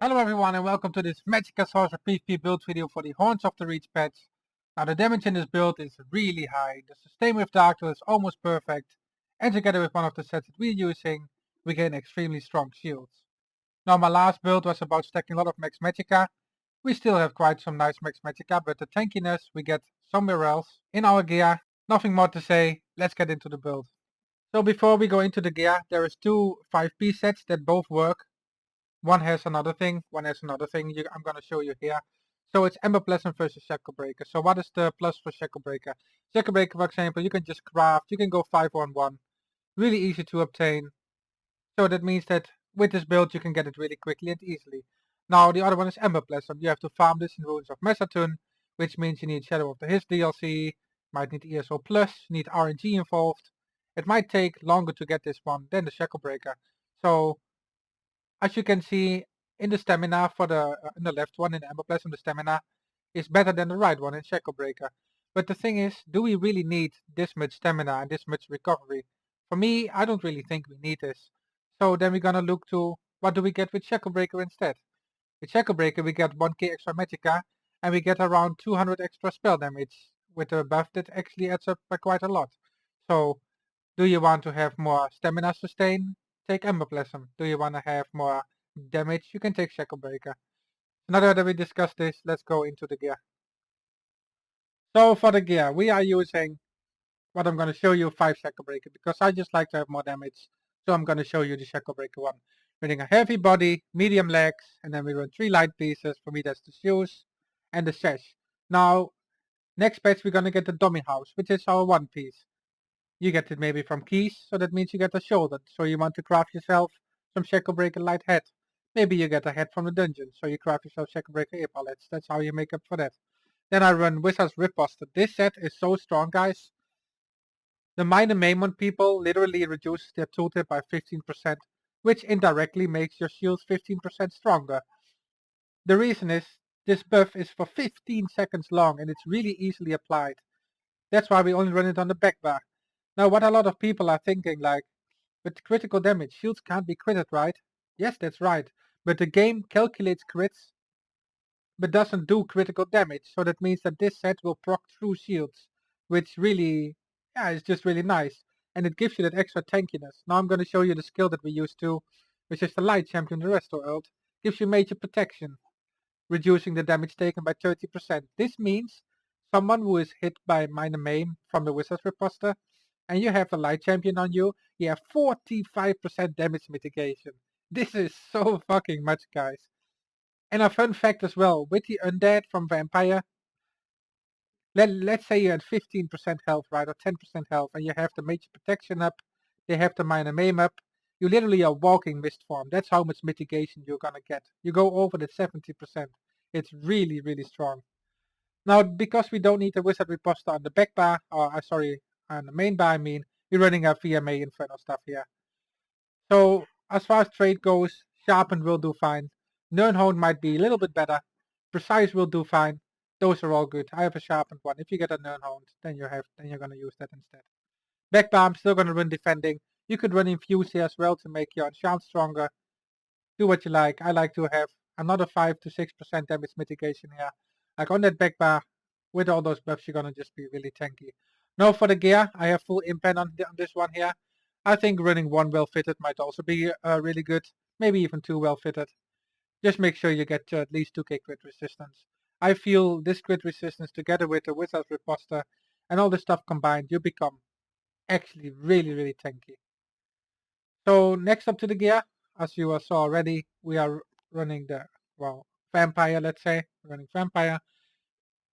Hello everyone and welcome to this Magicka Sorcerer PvP build video for the Horns of the Reach patch. Now the damage in this build is really high, the sustain with Darkness is almost perfect, and together with one of the sets that we're using, we gain extremely strong shields. Now my last build was about stacking a lot of Max Magicka. We still have quite some nice Max Magicka, but the tankiness we get somewhere else in our gear. Nothing more to say, let's get into the build. So before we go into the gear, there is two 5P sets that both work. One has another thing, one has another thing. I'm going to show you here. So it's Ember Pleasant versus Shacklebreaker. So what is the plus for Shacklebreaker? Shacklebreaker, for example, you can just craft, you can go 5-on-1. Really easy to obtain. So that means that with this build you can get it really quickly and easily. Now the other one is Ember Pleasant. You have to farm this in Ruins of Mesatun, which means you need Shadow of the Hist DLC, might need ESO+, need RNG involved. It might take longer to get this one than the Shacklebreaker. So as you can see in the stamina for in the left one in the Ember Pleasant, the stamina is better than the right one in Shacklebreaker. But the thing is, do we really need this much stamina and this much recovery? For me, I don't really think we need this. So then we're gonna look to what do we get with Shacklebreaker instead. With Shacklebreaker we get 1k extra Magicka and we get around 200 extra spell damage. With the buff that actually adds up by quite a lot. So do you want to have more stamina sustain? Take Ember Pleasant. Do you want to have more damage? You can take Shacklebreaker. Now that we discussed this, let's go into the gear. So for the gear, we are using what I'm going to show you 5 Shacklebreaker because I just like to have more damage. So I'm going to show you the Shacklebreaker one. Running a heavy body, medium legs, and then we run 3 light pieces. For me that's the shoes and the sash. Now, next patch we're going to get the Domihaus, which is our one piece. You get it maybe from keys, so that means you get a shoulder. So you want to craft yourself some Shacklebreaker light hat. Maybe you get a hat from the dungeon, so you craft yourself Shacklebreaker ear pallets. That's how you make up for that. Then I run Wizard's Riposte. This set is so strong, guys. The minor Maimon people literally reduces their tooltip by 15%, which indirectly makes your shields 15% stronger. The reason is, this buff is for 15 seconds long and it's really easily applied. That's why we only run it on the back bar. Now what a lot of people are thinking, like, with critical damage, shields can't be critted, right? Yes, that's right. But the game calculates crits, but doesn't do critical damage. So that means that this set will proc through shields, which really, yeah, is just really nice. And it gives you that extra tankiness. Now I'm going to show you the skill that we use too, which is the Light Champion, the Restore ult. Gives you major protection, reducing the damage taken by 30%. This means someone who is hit by minor maim from the Wizard's Riposte, and you have the Light Champion on you, you have 45% damage mitigation. This is so fucking much, guys. And a fun fact as well, with the Undead from Vampire, let's say you had 15% health, right, or 10% health, and you have the Major Protection up, they have the Minor Maim up, you literally are walking Mist Form. That's how much mitigation you're gonna get. You go over the 70%. It's really, really strong. Now, because we don't need the Wizard Riposte on the back bar, or sorry, on the main bar, I mean, we're running our VMA Inferno stuff here. So, as far as trade goes, Sharpened will do fine. Nirnhound might be a little bit better. Precise will do fine. Those are all good. I have a Sharpened one. If you get a Nirnhound, then you're gonna use that instead. Back bar, I'm still gonna run defending. You could run Infuse here as well to make your Enchant stronger. Do what you like. I like to have another 5 to 6% damage mitigation here. Like on that back bar, with all those buffs, you're gonna just be really tanky. Now for the gear, I have full impen on this one here. I think running 1 well fitted might also be really good. Maybe even 2 well fitted. Just make sure you get at least 2k crit resistance. I feel this crit resistance together with the Wizard's Riposte and all this stuff combined, you become actually really, really tanky. So next up to the gear, as you saw already, we are running the, well, Vampire, let's say. Running Vampire.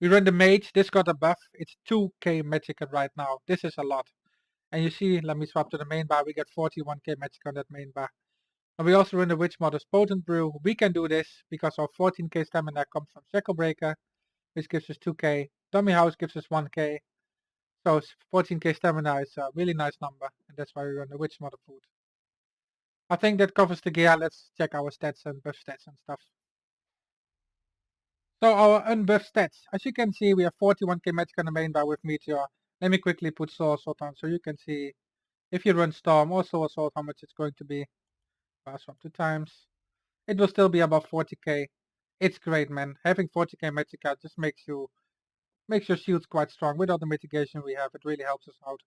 We run the Mage. This got a buff. It's 2k Magicka right now. This is a lot. And you see, let me swap to the main bar. We get 41k Magicka on that main bar. And we also run the Witch Mother's Potent Brew. We can do this because our 14k stamina comes from Shacklebreaker, which gives us 2k. Domihaus gives us 1k. So 14k stamina is a really nice number. And that's why we run the Witch Mother food. I think that covers the gear. Let's check our stats and buff stats and stuff. So our unbuffed stats. As you can see, we have 41k Magicka on the main bar with Meteor. Let me quickly put Soul Assault on so you can see if you run Storm or Soul Assault how much it's going to be. Swap 2 times. it will still be above 40k. It's great, man. Having 40k Magicka just makes your shields quite strong. With all the mitigation we have, it really helps us out.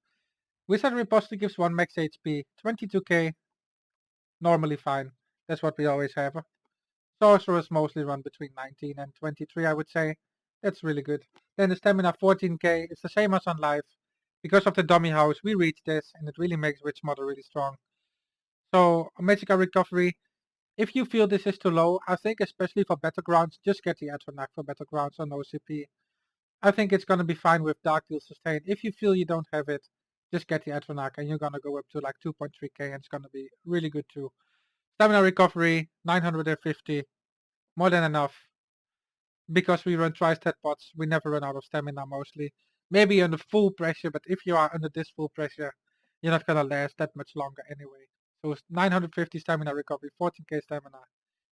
Wizard Riposte gives 1 max HP, 22k, normally fine. That's what we always have. Sorcerers mostly run between 19 and 23, I would say. That's really good. Then the stamina 14k, it's the same as on live. Because of the Domihaus, we reach this, and it really makes Witch Mother really strong. So, Magicka Recovery, if you feel this is too low, I think especially for Battlegrounds, just get the Atronach for Battlegrounds on OCP. I think it's gonna be fine with Dark Deal Sustain. If you feel you don't have it, just get the Atronach and you're gonna go up to like 2.3k and it's gonna be really good too. Stamina Recovery, 950, more than enough. Because we run tri-stat pots, we never run out of stamina mostly. Maybe under full pressure, but if you are under this full pressure, you're not gonna last that much longer anyway. So 950 stamina recovery, 14k stamina,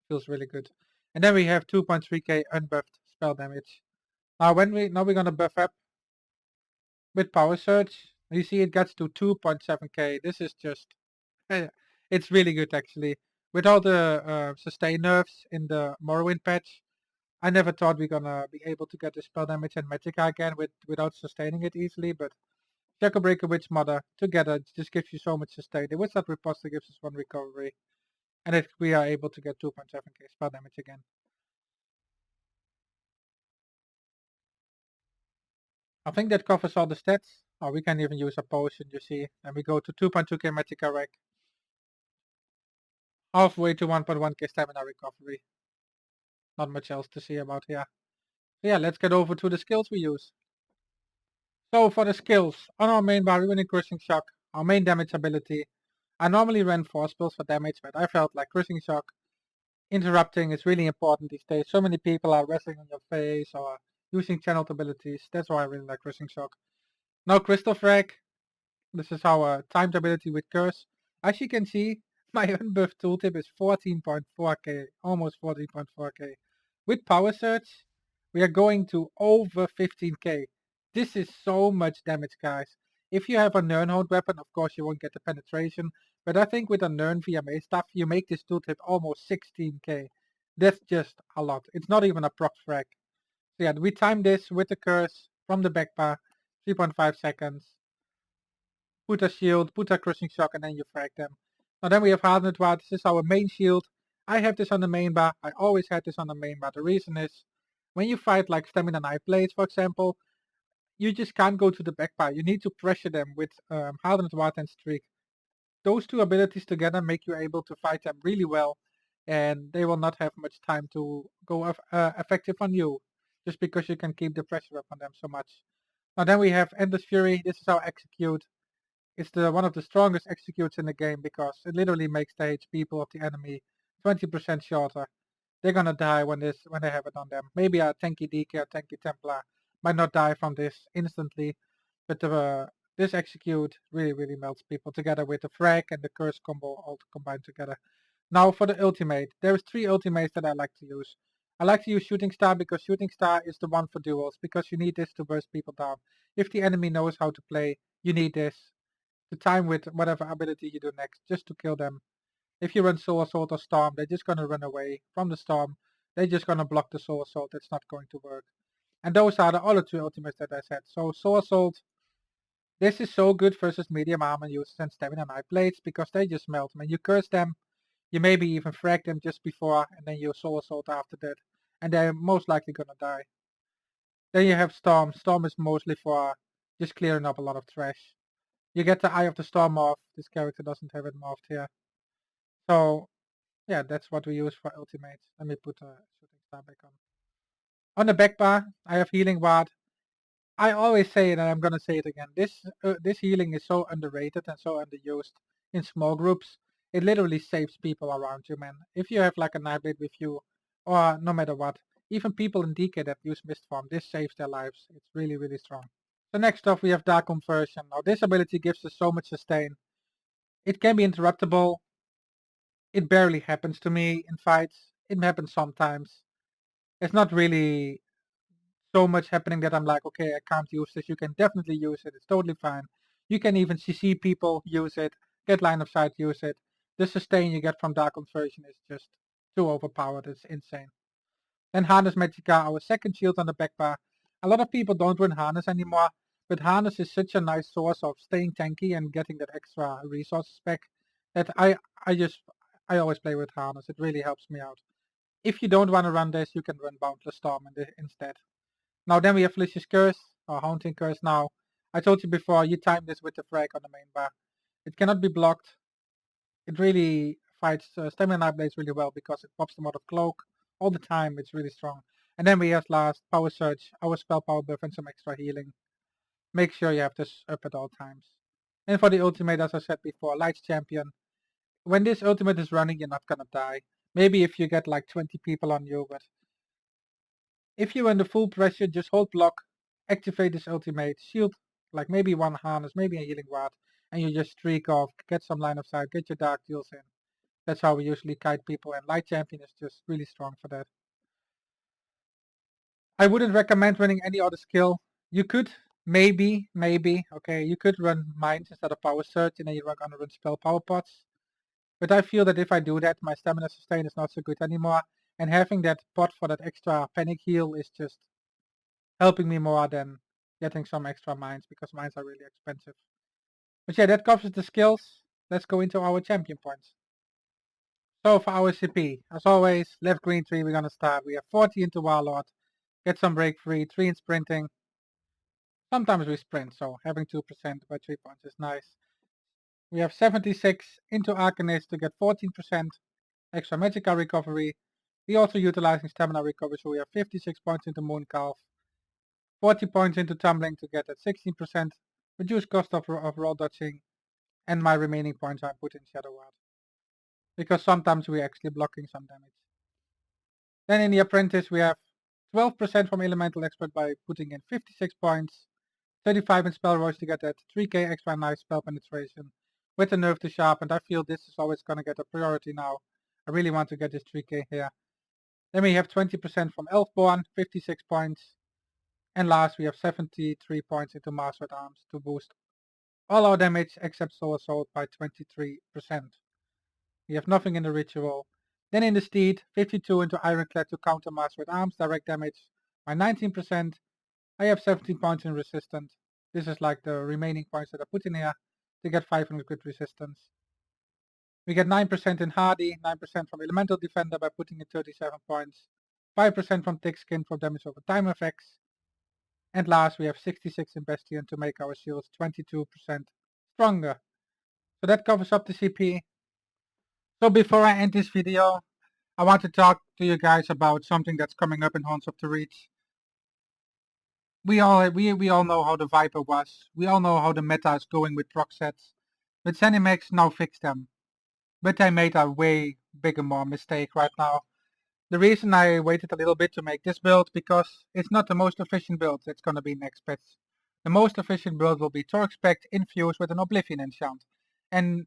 feels really good. And then we have 2.3k unbuffed spell damage. Now we're gonna buff up with power surge. You see it gets to 2.7k. This is just, it's really good actually. With all the sustain nerfs in the Morrowind patch, I never thought we're gonna be able to get the spell damage and Magicka again without sustaining it easily, but Shacklebreaker, Witch Mother, together just gives you so much sustain. The Wizard Riposte gives us 1 recovery, and we are able to get 2.7k spell damage again. I think that covers all the stats. Oh, we can even use a potion, you see. And we go to 2.2k Magicka Rec. Halfway to 1.1k stamina recovery. Not much else to see about here. So yeah, let's get over to the skills we use. So for the skills, on our main bar we run in Crushing Shock, our main damage ability. I normally ran 4 spells for damage, but I felt like Crushing Shock, interrupting is really important these days. So many people are wrestling on your face or using channeled abilities. That's why I really like Crushing Shock. Now Crystal Frag. This is our timed ability with Curse. As you can see, my unbuffed tooltip is 14.4k, almost 14.4k. With Power Surge, we are going to over 15k. This is so much damage, guys. If you have a Nirnhold weapon, of course you won't get the penetration, but I think with a Nirn VMA stuff, you make this tooltip almost 16k. That's just a lot. It's not even a proc frag. So yeah, we time this with the Curse from the backpack, 3.5 seconds. Put a shield, put a Crushing Shock, and then you frag them. Now then we have Hardened Ward. This is our main shield. I have this on the main bar. I always had this on the main bar. The reason is, when you fight like Stamina Knife Blades, for example, you just can't go to the back bar. You need to pressure them with Hardened Ward and Streak. Those two abilities together make you able to fight them really well, and they will not have much time to go effective on you, just because you can keep the pressure up on them so much. Now then we have Endless Fury. This is our execute. It's one of the strongest executes in the game because it literally makes the HP pool of the enemy 20% shorter. They're gonna die when they have it on them. Maybe a tanky DK or tanky Templar might not die from this instantly, but this execute really melts people together with the frag and the curse combo all combined together. Now for the ultimate, there's 3 ultimates that I like to use. I like to use Shooting Star because Shooting Star is the one for duels, because you need this to burst people down. If the enemy knows how to play, you need this to time with whatever ability you do next, just to kill them. If you run Soul Assault or Storm, they're just gonna run away from the Storm. They're just gonna block the Soul Assault. It's not going to work. And those are the other 2 ultimates that I said. So Soul Assault, this is so good versus medium armor users and Stamina Knife Blades because they just melt. When you curse them, you maybe even frag them just before, and then you Soul Assault after that. And they're most likely gonna die. Then you have Storm. Storm is mostly for just clearing up a lot of trash. You get the Eye of the Storm morph. This character doesn't have it morphed here. So, yeah, that's what we use for ultimates. Let me put a Shooting Star back on. On the back bar, I have Healing Ward. I always say it and I'm gonna say it again. This healing is so underrated and so underused in small groups. It literally saves people around you, man. If you have like a Nightblade with you, or no matter what, even people in DK that use Mist Form, this saves their lives. It's really strong. So next off we have Dark Conversion. Now this ability gives us so much sustain. It can be interruptible. It barely happens to me in fights. It happens sometimes. It's not really so much happening that I'm like, okay, I can't use this. You can definitely use it. It's totally fine. You can even CC people use it, get line of sight use it. The sustain you get from Dark Conversion is just too overpowered, it's insane. Then Harness Magicka, our second shield on the back bar. A lot of people don't run Harness anymore, but Harness is such a nice source of staying tanky and getting that extra resources back that I always play with Harness. It really helps me out. If you don't want to run this, you can run Boundless Storm instead. Now then we have Felicia's Curse, or Haunting Curse now. I told you before, you time this with the frag on the main bar. It cannot be blocked. It really fights Stamina Blades really well because it pops them out of Cloak all the time. It's really strong. And then we have last Power Surge, our spell power buff and some extra healing. Make sure you have this up at all times. And for the ultimate, as I said before, Lights Champion. When this ultimate is running, you're not gonna die. Maybe if you get like 20 people on you, but if you're under full pressure, just hold block, activate this ultimate, shield, like maybe one Harness, maybe a Healing Ward, and you just streak off, get some line of sight, get your Dark Deals in. That's how we usually kite people, and Light Champion is just really strong for that. I wouldn't recommend running any other skill. You could, maybe, okay, you could run Mines instead of Power Surge, and then you're gonna run Spell Power Pots. But I feel that if I do that, my Stamina Sustain is not so good anymore, and having that pot for that extra Panic Heal is just helping me more than getting some extra mines, because mines are really expensive. But yeah, that covers the skills. Let's go into our champion points. So for our CP, as always, left green tree we're gonna start. We have 40 into Warlord, get some break free, 3 in sprinting. Sometimes we sprint, so having 2% by 3 points is nice. We have 76 into Alkahest to get 14% extra Magicka recovery. We also utilizing stamina recovery, so we have 56 points into Mooncalf, 40 points into Tumbling to get that 16% reduced cost of roll dodging, and my remaining points I put in Shadow Ward, because sometimes we're actually blocking some damage. Then in the Apprentice we have 12% from Elemental Expert by putting in 56 points, 35 in Spell Royce to get that 3k extra nice spell penetration, with the Nerve to Sharpen. I feel this is always gonna get a priority now. I really want to get this 3k here. Then we have 20% from Elfborn, 56 points. And last we have 73 points into Master at Arms to boost all our damage except Soul Assault by 23%. We have nothing in the Ritual. Then in the Steed, 52 into Ironclad to counter Master at Arms direct damage by 19%. I have 17 points in Resistant. This is like the remaining points that I put in here to get 500 crit resistance. We get 9% in Hardy, 9% from Elemental Defender by putting in 37 points, 5% from Thick Skin for damage over time effects, and last we have 66 in Bastion to make our shields 22% stronger. So that covers up the CP. So before I end this video, I want to talk to you guys about something that's coming up in Haunts of the Reach. We all know how the Viper was. We all know how the meta is going with proc sets. But ZeniMax now fixed them. But I made a way bigger more mistake right now. The reason I waited a little bit to make this build, because it's not the most efficient build that's gonna be next patch. The most efficient build will be Torexpect infused with an Oblivion enchant. And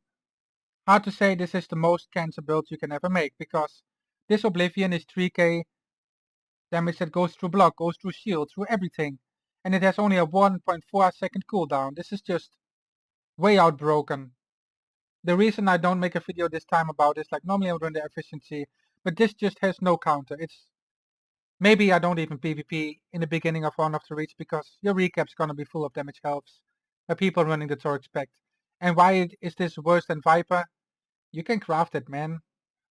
hard to say this is the most cancer build you can ever make, because this Oblivion is 3k damage that goes through block, goes through shield, through everything. And it has only a 1.4 second cooldown. This is just way out broken. The reason I don't make a video this time about this, like normally I would run the efficiency, but this just has no counter. It's maybe I don't even PvP in the beginning of One of the Reach, because your recap's gonna be full of damage helps by people running the Torexpect. And why is this worse than Viper? You can craft it, man.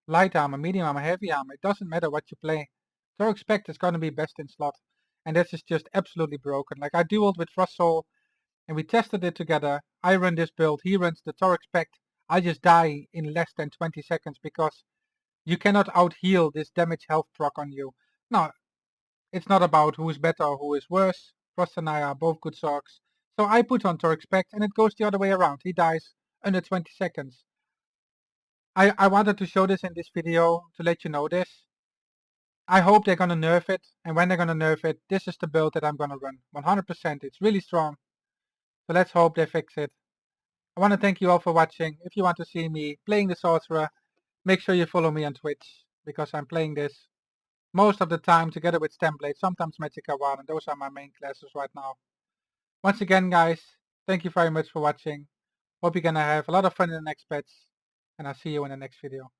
Light armor, medium armor, heavy armor, it doesn't matter what you play. Torexpect is gonna be best in slot. And this is just absolutely broken. Like I dueled with Russell and we tested it together. I run this build, he runs the Torexpect. I just die in less than 20 seconds because you cannot out-heal this damage health proc on you. No, it's not about who is better or who is worse. Frost and I are both good sorks. So I put on Torexpect and it goes the other way around. He dies under 20 seconds. I wanted to show this in this video to let you know this. I hope they're gonna nerf it, and when they're gonna nerf it, this is the build that I'm gonna run. 100%, it's really strong. So let's hope they fix it. I want to thank you all for watching. If you want to see me playing the Sorcerer, make sure you follow me on Twitch, because I'm playing this most of the time together with Stemblade, sometimes Magicka Ward, and those are my main classes right now. Once again guys, thank you very much for watching. Hope you're gonna have a lot of fun in the next patch, and I'll see you in the next video.